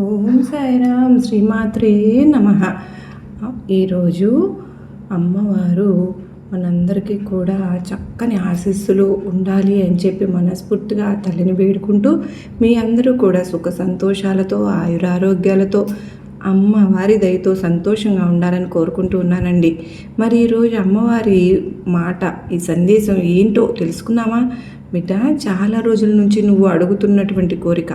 ఓం సాయిరామ్ శ్రీమాత్రే నమః. ఈరోజు అమ్మవారు మనందరికీ కూడా చక్కని ఆశీస్సులు ఉండాలి అని చెప్పి మనస్ఫూర్తిగా తల్లిని వేడుకుంటూ మీ అందరూ కూడా సుఖ సంతోషాలతో ఆయురారోగ్యాలతో అమ్మవారి దయతో సంతోషంగా ఉండాలని కోరుకుంటూ ఉన్నానండి. మరి ఈరోజు అమ్మవారి మాట, ఈ సందేశం ఏంటో తెలుసుకుందామా? బిడ్డ, చాలా రోజుల నుంచి నువ్వు అడుగుతున్నటువంటి కోరిక,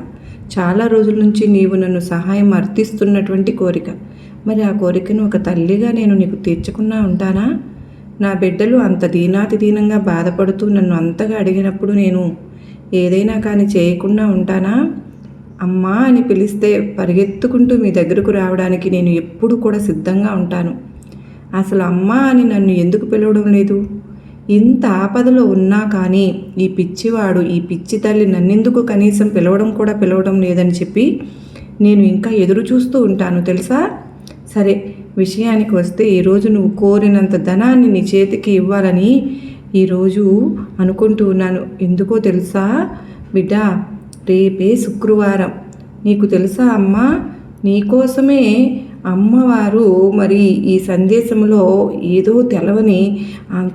చాలా రోజుల నుంచి నీవు నన్ను సహాయం అర్థిస్తున్నటువంటి కోరిక. మరి ఆ కోరికను ఒక తల్లిగా నేను నీకు తీర్చకుండా ఉంటానా? నా బిడ్డలు అంత దీనంగా బాధపడుతూ నన్ను అంతగా అడిగినప్పుడు నేను ఏదైనా కానీ చేయకుండా ఉంటానా? అమ్మా అని పిలిస్తే పరిగెత్తుకుంటూ మీ దగ్గరకు రావడానికి నేను ఎప్పుడు కూడా సిద్ధంగా ఉంటాను. అసలు అమ్మా అని నన్ను ఎందుకు పిలవడం లేదు? ఇంత ఆపదలో ఉన్నా కానీ ఈ పిచ్చివాడు, ఈ పిచ్చి తల్లి నన్నెందుకు కనీసం పిలవడం లేదని చెప్పి నేను ఇంకా ఎదురు చూస్తూ ఉంటాను తెలుసా? సరే, విషయానికి వస్తే ఈరోజు నువ్వు కోరినంత ధనాన్ని నీ చేతికి ఇవ్వాలని ఈరోజు అనుకుంటూ ఉన్నాను. ఎందుకో తెలుసా బిడ్డ? రేపే శుక్రవారం. నీకు తెలుసా అమ్మా, నీకోసమే అమ్మవారు మరి ఈ సందేశంలో ఏదో తెలవని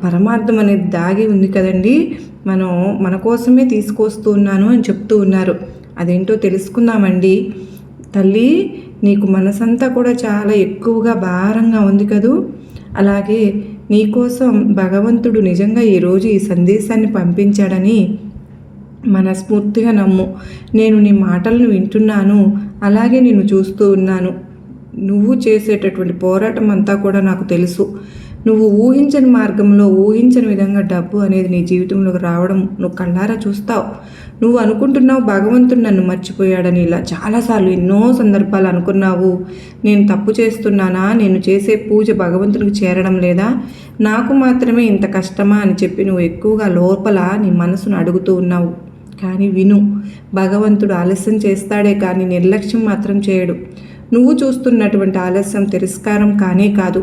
పరమార్థం అనేది దాగి ఉంది కదండి. మన కోసమే తీసుకొస్తూ ఉన్నాను అని చెప్తూ ఉన్నారు. అదేంటో తెలుసుకుందామండి. తల్లి, నీకు మనసంతా కూడా చాలా ఎక్కువగా భారంగా ఉంది కదూ. అలాగే నీకోసం భగవంతుడు నిజంగా ఈరోజు ఈ సందేశాన్ని పంపించాడని మనస్ఫూర్తిగా నమ్ము. నేను నీ మాటలను వింటున్నాను, అలాగే నేను చూస్తూ ఉన్నాను. నువ్వు చేసేటటువంటి పోరాటం అంతా కూడా నాకు తెలుసు. నువ్వు ఊహించని మార్గంలో, ఊహించని విధంగా డబ్బు అనేది నీ జీవితంలోకి రావడం నువ్వు కళ్ళారా చూస్తావు. నువ్వు అనుకుంటున్నావు భగవంతుడు నన్ను మర్చిపోయాడని. ఇలా చాలాసార్లు ఎన్నో సందర్భాలు అనుకున్నావు. నేను తప్పు చేస్తున్నానా? నేను చేసే పూజ భగవంతునికి చేరడం లేదా? నాకు మాత్రమే ఇంత కష్టమా అని చెప్పి నువ్వు ఎక్కువగా లోపల నీ మనసును అడుగుతూ ఉన్నావు. కానీ విను, భగవంతుడు ఆలస్యం చేస్తాడే కానీ నిర్లక్ష్యం మాత్రం చేయడు. నువ్వు చూస్తున్నటువంటి ఆలస్యం తిరస్కారం కానే కాదు.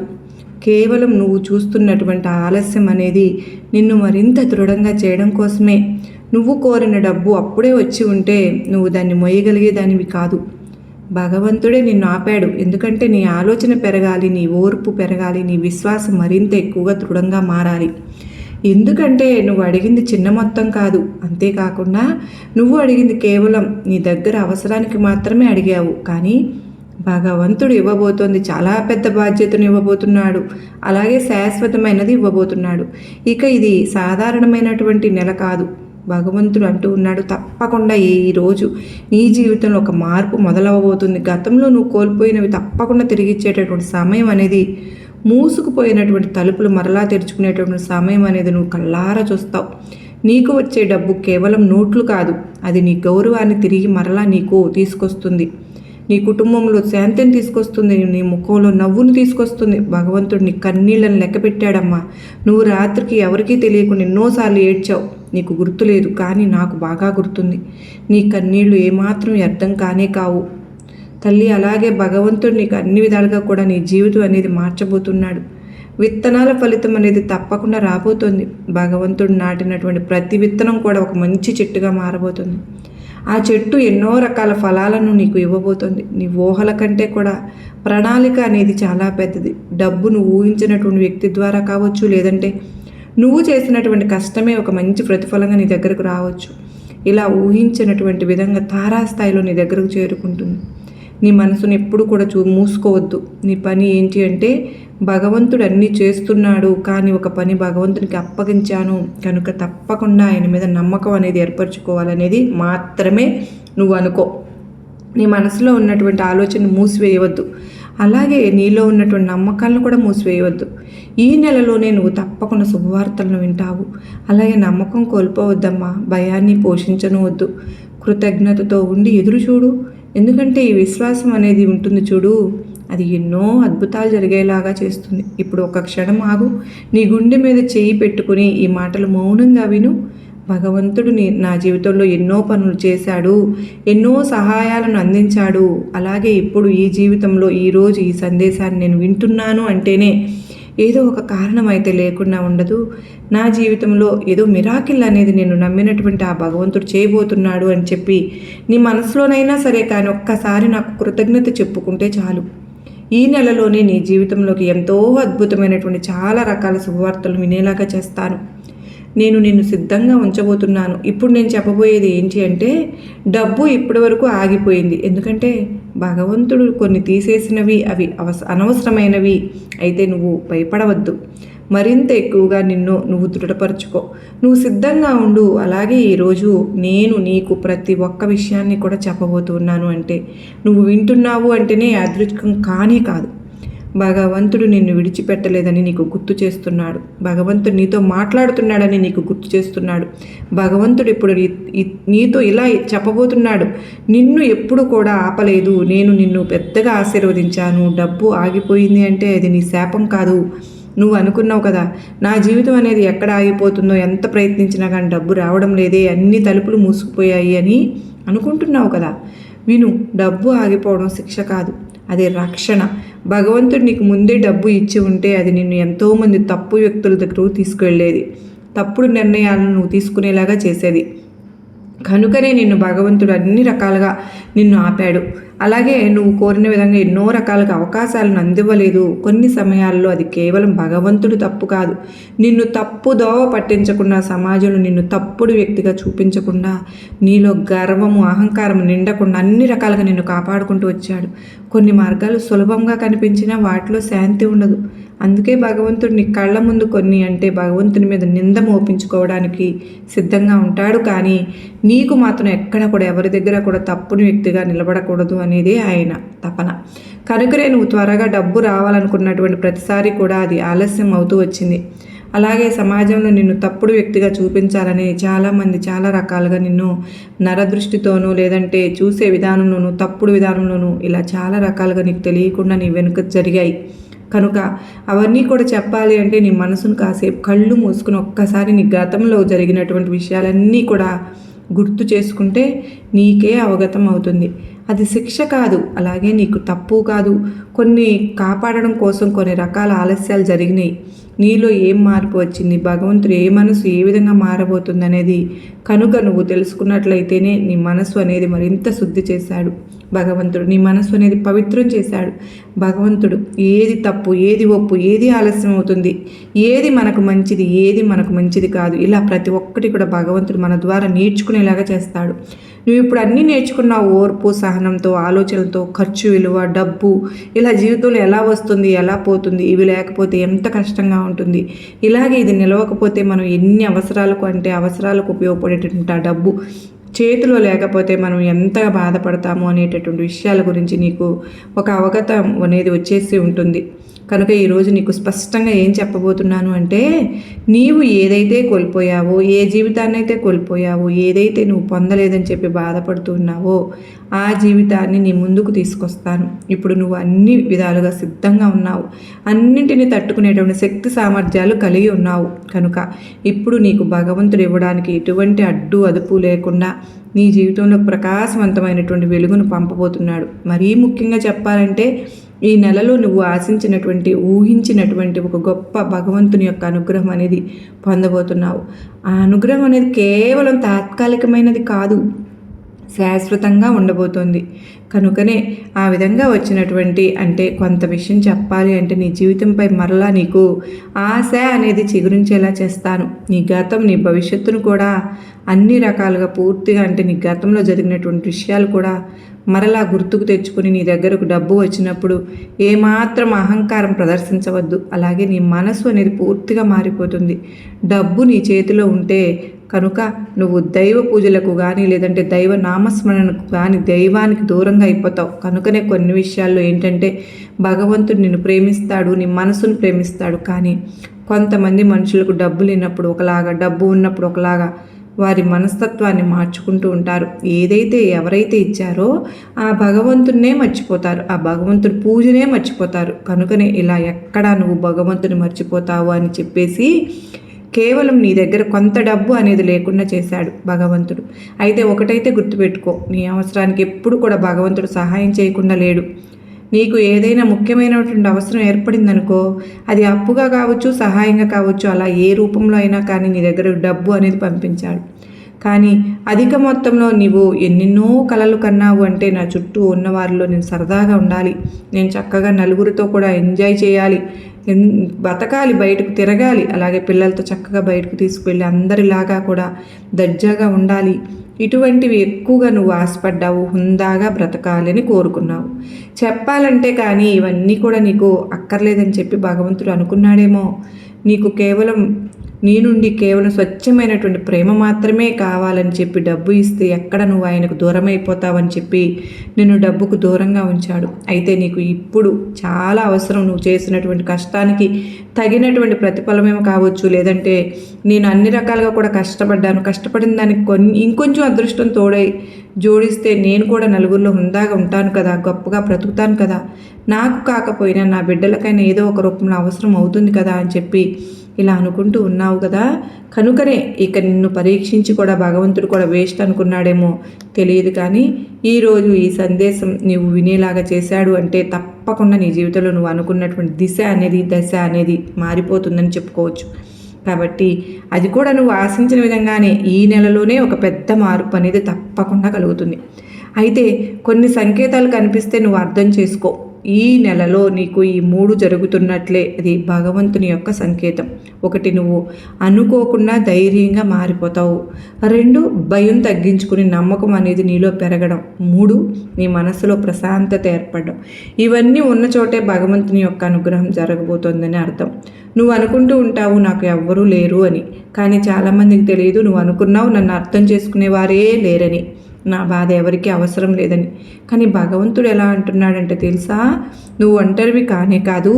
కేవలం నువ్వు చూస్తున్నటువంటి ఆలస్యం అనేది నిన్ను మరింత దృఢంగా చేయడం కోసమే. నువ్వు కోరిన డబ్బు అప్పుడే వచ్చి ఉంటే నువ్వు దాన్ని మోయగలిగేదానివి కాదు. భగవంతుడే నిన్ను ఆపాడు. ఎందుకంటే నీ ఆలోచన పెరగాలి, నీ ఓర్పు పెరగాలి, నీ విశ్వాసం మరింత ఎక్కువగా దృఢంగా మారాలి. ఎందుకంటే నువ్వు అడిగింది చిన్న మొత్తం కాదు. అంతేకాకుండా నువ్వు అడిగింది కేవలం నీ దగ్గర అవసరానికి మాత్రమే అడిగావు. కానీ భగవంతుడు ఇవ్వబోతోంది చాలా పెద్ద బాధ్యతను ఇవ్వబోతున్నాడు. అలాగే శాశ్వతమైనది ఇవ్వబోతున్నాడు. ఇక ఇది సాధారణమైనటువంటి నెల కాదు. భగవంతుడు అంటూ ఉన్నాడు, తప్పకుండా ఈరోజు నీ జీవితంలో ఒక మార్పు మొదలవ్వబోతుంది. గతంలో నువ్వు కోల్పోయినవి తప్పకుండా తిరిగిచ్చేటటువంటి సమయం అనేది, మూసుకుపోయినటువంటి తలుపులు మరలా తెరుచుకునేటటువంటి సమయం అనేది నువ్వు కళ్ళారా చూస్తావు. నీకు వచ్చే డబ్బు కేవలం నోట్లు కాదు, అది నీ గౌరవాన్ని తిరిగి మరలా నీకు తీసుకొస్తుంది. నీ కుటుంబంలో శాంతిని తీసుకొస్తుంది, నీ ముఖంలో నవ్వును తీసుకొస్తుంది. భగవంతుడు నీ కన్నీళ్లను లెక్క పెట్టాడమ్మా. నువ్వు రాత్రికి ఎవరికీ తెలియకుండా ఎన్నోసార్లు ఏడ్చావు. నీకు గుర్తులేదు, కానీ నాకు బాగా గుర్తుంది. నీ కన్నీళ్లు ఏమాత్రం వ్యర్థం కానే కావు తల్లి. అలాగే భగవంతుడు నీకు అన్ని విధాలుగా కూడా నీ జీవితం అనేది మార్చబోతున్నాడు. విత్తనాల ఫలితం అనేది తప్పకుండా రాబోతుంది. భగవంతుడు నాటినటువంటి ప్రతి విత్తనం కూడా ఒక మంచి చెట్టుగా మారబోతుంది. ఆ చెట్టు ఎన్నో రకాల ఫలాలను నీకు ఇవ్వబోతుంది. నీ ఊహల కంటే కూడా ప్రణాళిక అనేది చాలా పెద్దది. డబ్బును ఊహించినటువంటి వ్యక్తి ద్వారా కావచ్చు, లేదంటే నువ్వు చేసినటువంటి కష్టమే ఒక మంచి ప్రతిఫలంగా నీ దగ్గరకు రావచ్చు. ఇలా ఊహించినటువంటి విధంగా తారాస్థాయిలో నీ దగ్గరకు చేరుకుంటుంది. నీ మనసును ఎప్పుడు కూడా మూసుకోవద్దు. నీ పని ఏంటి అంటే, భగవంతుడు అన్నీ చేస్తున్నాడు, కానీ ఒక పని భగవంతునికి అప్పగించాను కనుక తప్పకుండా ఆయన మీద నమ్మకం అనేది ఏర్పరచుకోవాలనేది మాత్రమే నువ్వు అనుకో. నీ మనసులో ఉన్నటువంటి ఆలోచన మూసివేయవద్దు. అలాగే నీలో ఉన్నటువంటి నమ్మకాలను కూడా మూసివేయవద్దు. ఈ నెలలోనే నువ్వు తప్పకుండా శుభవార్తలను వింటావు. అలాగే నమ్మకం కోల్పోవద్దమ్మా. భయాన్ని పోషించనవద్దు. కృతజ్ఞతతో ఉండి ఎదురు చూడు. ఎందుకంటే ఈ విశ్వాసం అనేది ఉంటుంది చూడు, అది ఎన్నో అద్భుతాలు జరిగేలాగా చేస్తుంది. ఇప్పుడు ఒక క్షణం ఆగు. నీ గుండె మీద చేయి పెట్టుకుని ఈ మాటలు మౌనంగా విను. భగవంతుడు నా జీవితంలో ఎన్నో పనులు చేశాడు, ఎన్నో సహాయాలను అందించాడు. అలాగే ఇప్పుడు ఈ జీవితంలో ఈరోజు ఈ సందేశాన్ని నేను వింటున్నాను అంటేనే ఏదో ఒక కారణం అయితే లేకుండా ఉండదు. నా జీవితంలో ఏదో మిరాకిల్ అనేది నేను నమ్మినటువంటి ఆ భగవంతుడు చేయబోతున్నాడు అని చెప్పి నీ మనసులోనైనా సరే కానీ ఒక్కసారి నాకు కృతజ్ఞత చెప్పుకుంటే చాలు. ఈ నెలలోనే నీ జీవితంలోకి ఎంతో అద్భుతమైనటువంటి చాలా రకాల శుభవార్తలు వినేలాగా చేస్తాను. నేను నిన్ను సిద్ధంగా ఉంచబోతున్నాను. ఇప్పుడు నేను చెప్పబోయేది ఏంటి అంటే, డబ్బు ఇప్పటి వరకు ఆగిపోయింది. ఎందుకంటే భగవంతుడు కొన్ని తీసేసినవి అవి అనవసరమైనవి. అయితే నువ్వు భయపడవద్దు. మరింత ఎక్కువగా నువ్వు దృఢపరచుకో. నువ్వు సిద్ధంగా ఉండు. అలాగే ఈరోజు నేను నీకు ప్రతి ఒక్క విషయాన్ని కూడా చెప్పబోతున్నాను. అంటే నువ్వు వింటున్నావు అంటేనే అదృష్టం కానే కాదు. భగవంతుడు నిన్ను విడిచిపెట్టలేదని నీకు గుర్తు చేస్తున్నాడు. భగవంతుడు నీతో మాట్లాడుతున్నాడని నీకు గుర్తు చేస్తున్నాడు. భగవంతుడు ఇప్పుడు నీతో ఇలా చెప్పబోతున్నాడు, నిన్ను ఎప్పుడు కూడా ఆపలేదు. నేను నిన్ను పెద్దగా ఆశీర్వదించాను. డబ్బు ఆగిపోయింది అంటే అది నీ శాపం కాదు. నువ్వు అనుకున్నావు కదా, నా జీవితం అనేది ఎక్కడ ఆగిపోతుందో, ఎంత ప్రయత్నించినా కానీ డబ్బు రావడం లేదే, అన్ని తలుపులు మూసుకుపోయాయి అని అనుకుంటున్నావు కదా. విను, డబ్బు ఆగిపోవడం శిక్ష కాదు, అదే రక్షణ. భగవంతుడు నీకు ముందే డబ్బు ఇచ్చి ఉంటే అది నిన్ను ఎంతోమంది తప్పు వ్యక్తుల దగ్గరకు తీసుకువెళ్ళేది, తప్పుడు నిర్ణయాలను నువ్వు తీసుకునేలాగా చేసేది. కనుకనే నిన్ను భగవంతుడు అన్ని రకాలుగా నిన్ను ఆపాడు. అలాగే నువ్వు కోరిన విధంగా ఎన్నో రకాలుగా అవకాశాలను అందివ్వలేదు. కొన్ని సమయాల్లో అది కేవలం భగవంతుడు తప్పు కాదు. నిన్ను తప్పు దోవ పట్టించకుండా, సమాజంలో నిన్ను తప్పుడు వ్యక్తిగా చూపించకుండా, నీలో గర్వము అహంకారం నిండకుండా అన్ని రకాలుగా నిన్ను కాపాడుకుంటూ వచ్చాడు. కొన్ని మార్గాలు సులభంగా కనిపించినా వాటిలో శాంతి ఉండదు. అందుకే భగవంతుడు నీ కళ్ళ ముందు కొన్ని అంటే భగవంతుని మీద నింద మోపించుకోవడానికి సిద్ధంగా ఉంటాడు. కానీ నీకు మాత్రం ఎక్కడ కూడా ఎవరి దగ్గర కూడా తప్పుని వ్యక్తిగా నిలబడకూడదు అనేది ఆయన తపన. కనుకనే నువ్వు త్వరగా డబ్బు రావాలనుకున్నటువంటి ప్రతిసారి కూడా అది ఆలస్యం అవుతూ వచ్చింది. అలాగే సమాజంలో నిన్ను తప్పుడు వ్యక్తిగా చూపించాలని చాలామంది చాలా రకాలుగా నిన్ను నరదృష్టితోనూ లేదంటే చూసే విధానంలోనూ తప్పుడు విధానంలోనూ ఇలా చాలా రకాలుగా నీకు తెలియకుండా నీ వెనుక జరిగాయి. కనుక అవన్నీ కూడా చెప్పాలి అంటే నీ మనసును కాసేపు కళ్ళు మూసుకుని ఒక్కసారి నీ గతంలో జరిగినటువంటి విషయాలన్నీ కూడా గుర్తు చేసుకుంటే నీకే అవగతం అవుతుంది. అది శిక్ష కాదు, అలాగే నీకు తప్పు కాదు. కొన్ని కాపాడడం కోసం కొన్ని రకాల ఆలస్యాలు జరిగినాయి. నీలో ఏం మార్పు వచ్చింది, భగవంతుడు ఏ మనసు ఏ విధంగా మారబోతుంది అనేది కనుక నువ్వు తెలుసుకున్నట్లయితేనే నీ మనసు అనేది మరింత శుద్ధి చేశాడు భగవంతుడు. నీ మనసు అనేది పవిత్రం చేశాడు భగవంతుడు. ఏది తప్పు, ఏది ఒప్పు, ఏది ఆలస్యం అవుతుంది, ఏది మనకు మంచిది, ఏది మనకు మంచిది కాదు, ఇలా ప్రతి ఒక్కటి కూడా భగవంతుడు మన ద్వారా నేర్చుకునేలాగా చేస్తాడు. నువ్వు ఇప్పుడు అన్నీ నేర్చుకున్నావు. ఓర్పు, సహనంతో, ఆలోచనలతో, ఖర్చు విలువ, డబ్బు, ఇలా జీవితంలో ఎలా వస్తుంది, ఎలా పోతుంది, ఇవి లేకపోతే ఎంత కష్టంగా ఉంటుంది, ఇలాగే ఇది నిలవకపోతే మనం ఎన్ని అవసరాలకు అంటే అవసరాలకు ఉపయోగపడేటటువంటి ఆ డబ్బు చేతిలో లేకపోతే మనం ఎంతగా బాధపడతాము అనేటటువంటి విషయాల గురించి నీకు ఒక అవగతం అనేది వచ్చేసి ఉంటుంది. కనుక ఈరోజు నీకు స్పష్టంగా ఏం చెప్పబోతున్నాను అంటే, నీవు ఏదైతే కోల్పోయావో, ఏ జీవితాన్ని అయితే కోల్పోయావో, ఏదైతే నువ్వు పొందలేదని చెప్పి బాధపడుతున్నావో ఆ జీవితాన్ని నీ ముందుకు తీసుకొస్తాను. ఇప్పుడు నువ్వు అన్ని విధాలుగా సిద్ధంగా ఉన్నావు, అన్నింటినీ తట్టుకునేటువంటి శక్తి సామర్థ్యాలు కలిగి ఉన్నావు. కనుక ఇప్పుడు నీకు భగవంతుడు ఇవ్వడానికి ఎటువంటి అడ్డు అదుపు లేకుండా నీ జీవితంలో ప్రకాశవంతమైనటువంటి వెలుగును పంపబోతున్నాడు. మరీ ముఖ్యంగా చెప్పాలంటే ఈ నెలలో నువ్వు ఆశించినటువంటి, ఊహించినటువంటి ఒక గొప్ప భగవంతుని యొక్క అనుగ్రహం అనేది పొందబోతున్నావు. ఆ అనుగ్రహం అనేది కేవలం తాత్కాలికమైనది కాదు, శాశ్వతంగా ఉండబోతోంది. కనుకనే ఆ విధంగా వచ్చినటువంటి అంటే కొంత విషయం చెప్పాలి అంటే నీ జీవితంపై మరలా నీకు ఆశ అనేది చిగురించేలా చేస్తాను. నీ గతం, నీ భవిష్యత్తును కూడా అన్ని రకాలుగా పూర్తిగా అంటే నీ గతంలో జరిగినటువంటి విషయాలు కూడా మరలా గుర్తుకు తెచ్చుకొని నీ దగ్గరకు డబ్బు వచ్చినప్పుడు ఏమాత్రం అహంకారం ప్రదర్శించవద్దు. అలాగే నీ మనసు అనేది పూర్తిగా మారిపోతుంది. డబ్బు నీ చేతిలో ఉంటే కనుక నువ్వు దైవ పూజలకు కానీ లేదంటే దైవ నామస్మరణకు కానీ దైవానికి దూరంగా అయిపోతావు. కనుకనే కొన్ని విషయాల్లో ఏంటంటే భగవంతుడు నిన్ను ప్రేమిస్తాడు, నీ మనసును ప్రేమిస్తాడు. కానీ కొంతమంది మనుషులకు డబ్బు లేనప్పుడు ఒకలాగా, డబ్బు ఉన్నప్పుడు ఒకలాగా వారి మనస్తత్వాన్ని మార్చుకుంటూ ఉంటారు. ఏదైతే ఎవరైతే ఇచ్చారో ఆ భగవంతుడినే మర్చిపోతారు, ఆ భగవంతుడి పూజనే మర్చిపోతారు. కనుకనే ఇలా ఎక్కడా నువ్వు భగవంతుని మర్చిపోతావు అని చెప్పేసి కేవలం నీ దగ్గర కొంత డబ్బు అనేది లేకుండా చేశాడు భగవంతుడు. అయితే ఒకటైతే గుర్తుపెట్టుకో, నీ అవసరానికి ఎప్పుడు కూడా భగవంతుడు సహాయం చేయకుండా లేడు. నీకు ఏదైనా ముఖ్యమైనటువంటి అవసరం ఏర్పడిందనుకో, అది అప్పుగా కావచ్చు, సహాయంగా కావచ్చు, అలా ఏ రూపంలో అయినా కానీ నీ దగ్గర డబ్బు అనేది పంపించాడు. కానీ అధిక మొత్తంలో నీవు ఎన్నెన్నో కలలు కన్నావు అంటే, నా చుట్టూ ఉన్నవారిలో నేను సరదాగా ఉండాలి, నేను చక్కగా నలుగురితో కూడా ఎంజాయ్ చేయాలి, బతకాలి, బయటకు తిరగాలి, అలాగే పిల్లలతో చక్కగా బయటకు తీసుకువెళ్ళి అందరిలాగా కూడా దర్జాగా ఉండాలి, ఇటువంటివి ఎక్కువగా నువ్వు ఆశపడ్డావు, హుందాగా బ్రతకాలి అని కోరుకున్నావు. చెప్పాలంటే కానీ ఇవన్నీ కూడా నీకు అక్కర్లేదని చెప్పి భగవంతుడు అనుకున్నాడేమో. నీకు కేవలం నీ నుండి కేవలం స్వచ్ఛమైనటువంటి ప్రేమ మాత్రమే కావాలని చెప్పి డబ్బు ఇస్తే ఎక్కడ నువ్వు ఆయనకు దూరం అయిపోతావని చెప్పి నిన్ను డబ్బుకు దూరంగా ఉంచాడు. అయితే నీకు ఇప్పుడు చాలా అవసరం, నువ్వు చేసినటువంటి కష్టానికి తగినటువంటి ప్రతిఫలమేమో కావచ్చు, లేదంటే నేను అన్ని రకాలుగా కూడా కష్టపడ్డాను, కష్టపడిన దానికి ఇంకొంచెం అదృష్టం తోడై జోడిస్తే నేను కూడా నలుగురిలో హుందాగా ఉంటాను కదా, గొప్పగా బ్రతుకుతాను కదా, నాకు కాకపోయినా నా బిడ్డలకైనా ఏదో ఒక రూపంలో అవసరం అవుతుంది కదా అని చెప్పి ఇలా అనుకుంటూ ఉన్నావు కదా. కనుకనే ఇక నిన్ను పరీక్షించి కూడా భగవంతుడు కూడా వేస్ట్ అనుకున్నాడేమో తెలియదు. కానీ ఈరోజు ఈ సందేశం నీవు వినేలాగా చేశాడు అంటే తప్పకుండా నీ జీవితంలో నువ్వు అనుకున్నటువంటి దశ అనేది మారిపోతుందని చెప్పుకోవచ్చు. కాబట్టి అది కూడా నువ్వు ఆశించిన విధంగానే ఈ నెలలోనే ఒక పెద్ద మార్పు అనేది తప్పకుండా కలుగుతుంది. అయితే కొన్ని సంకేతాలు కనిపిస్తే నువ్వు అర్థం చేసుకో. ఈ నెలలో నీకు ఈ 3 జరుగుతున్నట్లే అది భగవంతుని యొక్క సంకేతం. 1, నువ్వు అనుకోకుండా ధైర్యంగా మారిపోతావు. 2, భయం తగ్గించుకుని నమ్మకం అనేది నీలో పెరగడం. 3, నీ మనసులో ప్రశాంతత ఏర్పడడం. ఇవన్నీ ఉన్న చోటే భగవంతుని యొక్క అనుగ్రహం జరగబోతోందని అర్థం. నువ్వు అనుకుంటూ ఉంటావు నాకు ఎవ్వరూ లేరు అని, కానీ చాలామందికి తెలియదు నువ్వు అనుకున్నావు నన్ను అర్థం చేసుకునేవారే లేరని, నా బాధ ఎవరికి అవసరం లేదని. కానీ భగవంతుడు ఎలా అంటున్నాడంటే తెలుసా, నువ్వు ఒంటరివి కానే కాదు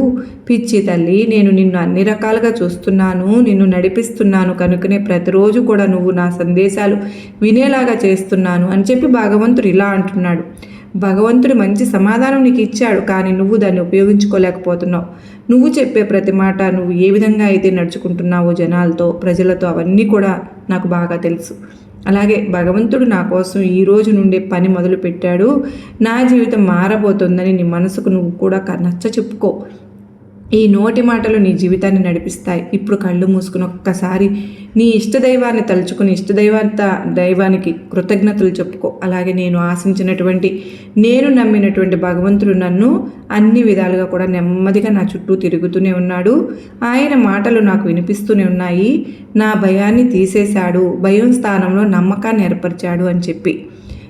పిచ్చి తల్లి, నేను నిన్ను అన్ని రకాలుగా చూస్తున్నాను, నిన్ను నడిపిస్తున్నాను, కనుకనే ప్రతిరోజు కూడా నువ్వు నా సందేశాలు వినేలాగా చేస్తున్నాను అని చెప్పి భగవంతుడు ఇలా అంటున్నాడు. భగవంతుడు మంచి సమాధానం నీకు ఇచ్చాడు, కానీ నువ్వు దాన్ని ఉపయోగించుకోలేకపోతున్నావు. నువ్వు చెప్పే ప్రతి మాట, నువ్వు ఏ విధంగా అయితే నడుచుకుంటున్నావో జనాలతో, ప్రజలతో, అవన్నీ కూడా నాకు బాగా తెలుసు. అలాగే భగవంతుడు నా కోసం ఈ రోజు నుండే పని మొదలుపెట్టాడు, నా జీవితం మారబోతుందని నీ మనసుకు నువ్వు కూడా నచ్చ చెప్పుకో. ఈ నోటి మాటలు నీ జీవితాన్ని నడిపిస్తాయి. ఇప్పుడు కళ్ళు మూసుకుని ఒక్కసారి నీ ఇష్టదైవాన్ని తలుచుకుని దైవానికి కృతజ్ఞతలు చెప్పుకో. అలాగే నేను ఆశించినటువంటి, నేను నమ్మినటువంటి భగవంతుడు నన్ను అన్ని విధాలుగా కూడా నెమ్మదిగా నా చుట్టూ తిరుగుతూనే ఉన్నాడు. ఆయన మాటలు నాకు వినిపిస్తూనే ఉన్నాయి. నా భయాన్ని తీసేశాడు, భయం స్థానంలో నమ్మకాన్ని ఏర్పరిచాడు అని చెప్పి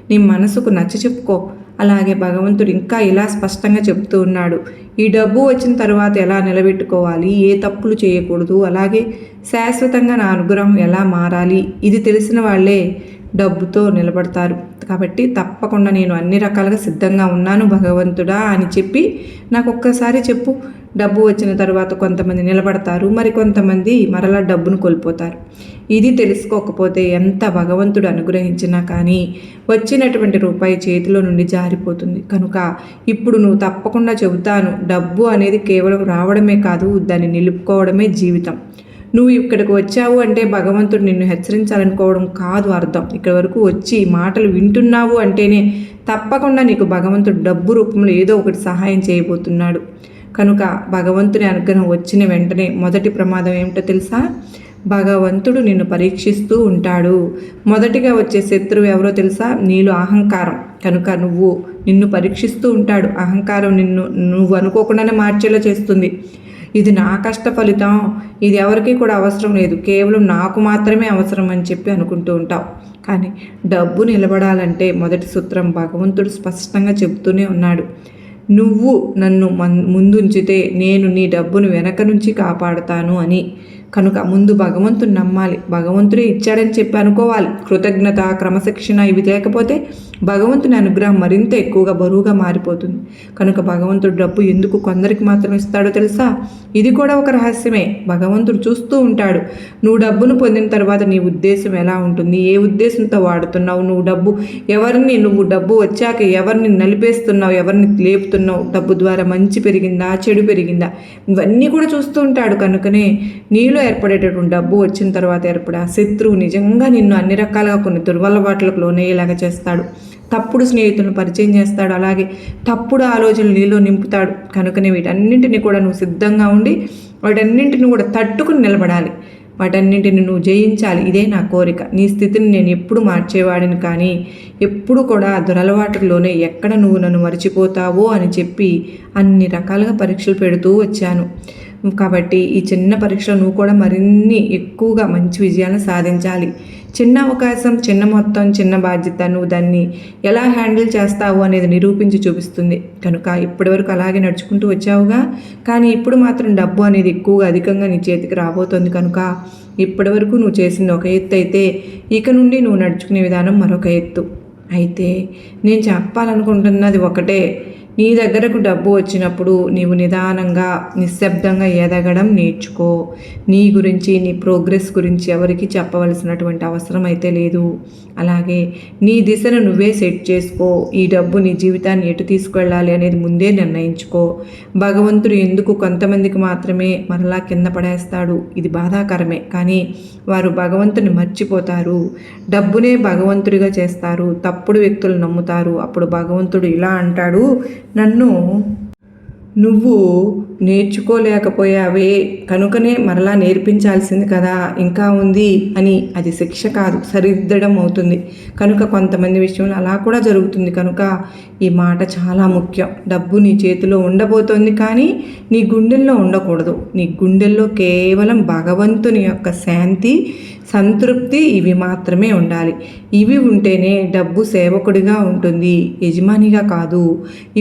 నీ మనసుకు నచ్చ చెప్పుకో. అలాగే భగవంతుడు ఇంకా ఇలా స్పష్టంగా చెప్తూ ఉన్నాడు, ఈ డబ్బు వచ్చిన తర్వాత ఎలా నిలబెట్టుకోవాలి, ఏ తప్పులు చేయకూడదు, అలాగే శాశ్వతంగా నా అనుగ్రహం ఎలా మారాలి, ఇది తెలిసిన వాళ్ళే డబ్బుతో నిలబడతారు. కాబట్టి తప్పకుండా నేను అన్ని రకాలుగా సిద్ధంగా ఉన్నాను భగవంతుడా అని చెప్పి నాకు ఒక్కసారి చెప్పు. డబ్బు వచ్చిన తర్వాత కొంతమంది నిలబడతారు, మరి కొంతమంది మరలా డబ్బును కోల్పోతారు. ఇది తెలుసుకోకపోతే ఎంత భగవంతుడు అనుగ్రహించినా కానీ వచ్చినటువంటి రూపాయి చేతిలో నుండి జారిపోతుంది. కనుక ఇప్పుడు నువ్వు తప్పకుండా చెబుతాను, డబ్బు అనేది కేవలం రావడమే కాదు, దాన్ని నిలుపుకోవడమే జీవితం. నువ్వు ఇక్కడికి వచ్చావు అంటే భగవంతుడు నిన్ను హెచ్చరించాలనుకోవడం కాదు అర్థం. ఇక్కడి వరకు వచ్చి మాటలు వింటున్నావు అంటేనే తప్పకుండా నీకు భగవంతుడు డబ్బు రూపంలో ఏదో ఒకటి సహాయం చేయబోతున్నాడు. కనుక భగవంతుని అనుగ్రహం వచ్చిన వెంటనే మొదటి ప్రమాదం ఏమిటో తెలుసా, భగవంతుడు నిన్ను పరీక్షిస్తూ ఉంటాడు. మొదటిగా వచ్చే శత్రువు ఎవరో తెలుసా, నీలో అహంకారం. కనుక నిన్ను పరీక్షిస్తూ ఉంటాడు. అహంకారం నువ్వు అనుకోకుండానే మార్చేలా చేస్తుంది. ఇది నా కష్ట ఫలితం, ఇది ఎవరికి కూడా అవసరం లేదు, కేవలం నాకు మాత్రమే అవసరం అని చెప్పి అనుకుంటూ ఉంటావు. కానీ డబ్బు నిలబడాలంటే మొదటి సూత్రం భగవంతుడు స్పష్టంగా చెబుతూనే ఉన్నాడు, నువ్వు నన్ను ముందుంచితే నేను నీ డబ్బును వెనక నుంచి కాపాడుతాను అని. కనుక ముందు భగవంతుని నమ్మాలి, భగవంతుడే ఇచ్చాడని చెప్పి అనుకోవాలి. కృతజ్ఞత, క్రమశిక్షణ ఇవి లేకపోతే భగవంతుని అనుగ్రహం మరింత ఎక్కువగా బరువుగా మారిపోతుంది. కనుక భగవంతుడు డబ్బు ఎందుకు కొందరికి మాత్రం ఇస్తాడో తెలుసా, ఇది కూడా ఒక రహస్యమే. భగవంతుడు చూస్తూ ఉంటాడు, నువ్వు డబ్బును పొందిన తర్వాత నీ ఉద్దేశం ఎలా ఉంటుంది, ఏ ఉద్దేశంతో వాడుతున్నావు, నువ్వు డబ్బు వచ్చాక ఎవరిని నలిపేస్తున్నావు, ఎవరిని లేపుతున్నావు, డబ్బు ద్వారా మంచి పెరిగిందా, చెడు పెరిగిందా, ఇవన్నీ కూడా చూస్తూ ఉంటాడు. కనుకనే నీలో ఏర్పడేటటువంటి డబ్బు వచ్చిన తర్వాత ఏర్పడే ఆ శత్రువు నిజంగా నిన్ను అన్ని రకాలుగా కొన్ని దుర్వలవాట్లకు లోనయ్యేలాగా చేస్తాడు. తప్పుడు స్నేహితులను పరిచయం చేస్తాడు, అలాగే తప్పుడు ఆలోచనలు నీలో నింపుతాడు. కనుకనే వీటన్నింటినీ కూడా నువ్వు సిద్ధంగా ఉండి వాటన్నింటిని కూడా తట్టుకుని నిలబడాలి. వాటన్నింటిని నువ్వు జయించాలి. ఇదే నా కోరిక. నీ స్థితిని నేను ఎప్పుడు మార్చేవాడిని, కానీ ఎప్పుడు కూడా దురలవాటులోనే ఎక్కడ నువ్వు నన్ను మర్చిపోతావో అని చెప్పి అన్ని రకాలుగా పరీక్షలు పెడుతూ వచ్చాను. కాబట్టి ఈ చిన్న పరీక్షలో నువ్వు కూడా మరిన్ని ఎక్కువగా మంచి విజయాలను సాధించాలి. చిన్న అవకాశం, చిన్న మొత్తం, చిన్న బాధ్యత, నువ్వు దాన్ని ఎలా హ్యాండిల్ చేస్తావు అనేది నిరూపించి చూపిస్తుంది. కనుక ఇప్పటివరకు అలాగే నడుచుకుంటూ వచ్చావుగా, కానీ ఇప్పుడు మాత్రం డబ్బు అనేది ఎక్కువగా అధికంగా నీ చేతికి రాబోతోంది. కనుక ఇప్పటివరకు నువ్వు చేసింది ఒక ఎత్తు అయితే ఇక నుండి నువ్వు నడుచుకునే విధానం మరొక ఎత్తు. అయితే నేను చెప్పాలనుకుంటున్నది ఒకటే, నీ దగ్గరకు డబ్బు వచ్చినప్పుడు నీవు నిదానంగా నిశ్శబ్దంగా ఎదగడం నేర్చుకో. నీ గురించి, నీ ప్రోగ్రెస్ గురించి ఎవరికి చెప్పవలసినటువంటి అవసరం అయితే లేదు. అలాగే నీ దిశను నువ్వే సెట్ చేసుకో. ఈ డబ్బు నీ జీవితాన్ని ఎటు తీసుకువెళ్ళాలి అనేది ముందే నిర్ణయించుకో. భగవంతుడు ఎందుకు కొంతమందికి మాత్రమే మరలా కింద పడేస్తాడు, ఇది బాధాకరమే. కానీ వారు భగవంతుని మర్చిపోతారు, డబ్బునే భగవంతుడిగా చేస్తారు, తప్పుడు వ్యక్తులు నమ్ముతారు. అప్పుడు భగవంతుడు ఇలా అంటాడు, నన్ను నువ్వు నేర్చుకోలేకపోయావే కనుకనే మరలా నేర్పించాల్సింది కదా, ఇంకా ఉంది అని. అది శిక్ష కాదు, సరిదిద్దడం అవుతుంది. కనుక కొంతమంది విషయంలో అలా కూడా జరుగుతుంది. కనుక ఈ మాట చాలా ముఖ్యం. డబ్బు నీ చేతిలో ఉండబోతోంది, కానీ నీ గుండెల్లో ఉండకూడదు. నీ గుండెల్లో కేవలం భగవంతుని యొక్క శాంతి, సంతృప్తి ఇవి మాత్రమే ఉండాలి. ఇవి ఉంటేనే డబ్బు సేవకుడిగా ఉంటుంది, యజమానిగా కాదు.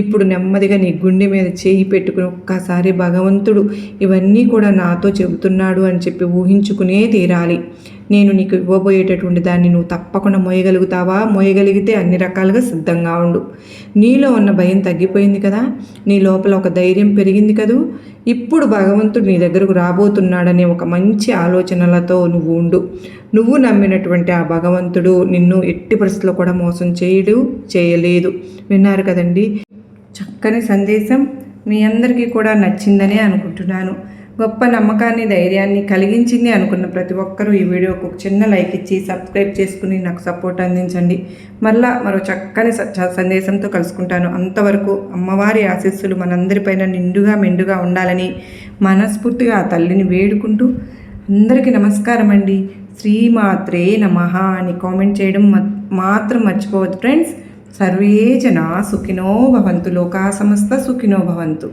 ఇప్పుడు నెమ్మదిగా నీ గుండె మీద చేయి పెట్టుకుని ఒక్కసారి భగవంతుడు ఇవన్నీ కూడా నాతో చెబుతున్నాడు అని చెప్పి ఊహించుకునే తీరాలి. నేను నీకు ఇవ్వబోయేటటువంటి దాన్ని నువ్వు తప్పకుండా మోయగలుగుతావా? మోయగలిగితే అన్ని రకాలుగా సిద్ధంగా ఉండు. నీలో ఉన్న భయం తగ్గిపోయింది కదా, నీ లోపల ఒక ధైర్యం పెరిగింది కదూ. ఇప్పుడు భగవంతుడు నీ దగ్గరకు రాబోతున్నాడనే ఒక మంచి ఆలోచనలతో నువ్వు ఉండు. నువ్వు నమ్మినటువంటి ఆ భగవంతుడు నిన్ను ఎట్టి పరిస్థితుల్లో కూడా మోసం చేయలేదు. విన్నారు కదండి, చక్కని సందేశం. మీ అందరికీ కూడా నచ్చిందనే అనుకుంటున్నాను. గొప్ప నమ్మకాన్ని, ధైర్యాన్ని కలిగించింది అనుకున్న ప్రతి ఒక్కరూ ఈ వీడియోకు ఒక చిన్న లైక్ ఇచ్చి సబ్స్క్రైబ్ చేసుకుని నాకు సపోర్ట్ అందించండి. మరలా మరో చక్కని సందేశంతో కలుసుకుంటాను. అంతవరకు అమ్మవారి ఆశీస్సులు మనందరిపైన నిండుగా మెండుగా ఉండాలని మనస్ఫూర్తిగా ఆ తల్లిని వేడుకుంటూ అందరికీ నమస్కారం అండి. శ్రీమాత్రే నమః అని కామెంట్ చేయడం మాత్రం మర్చిపోవద్దు ఫ్రెండ్స్. సర్వే జనా సుఖినో భవంతు, లోకా సమస్త సుఖినో భవంతు.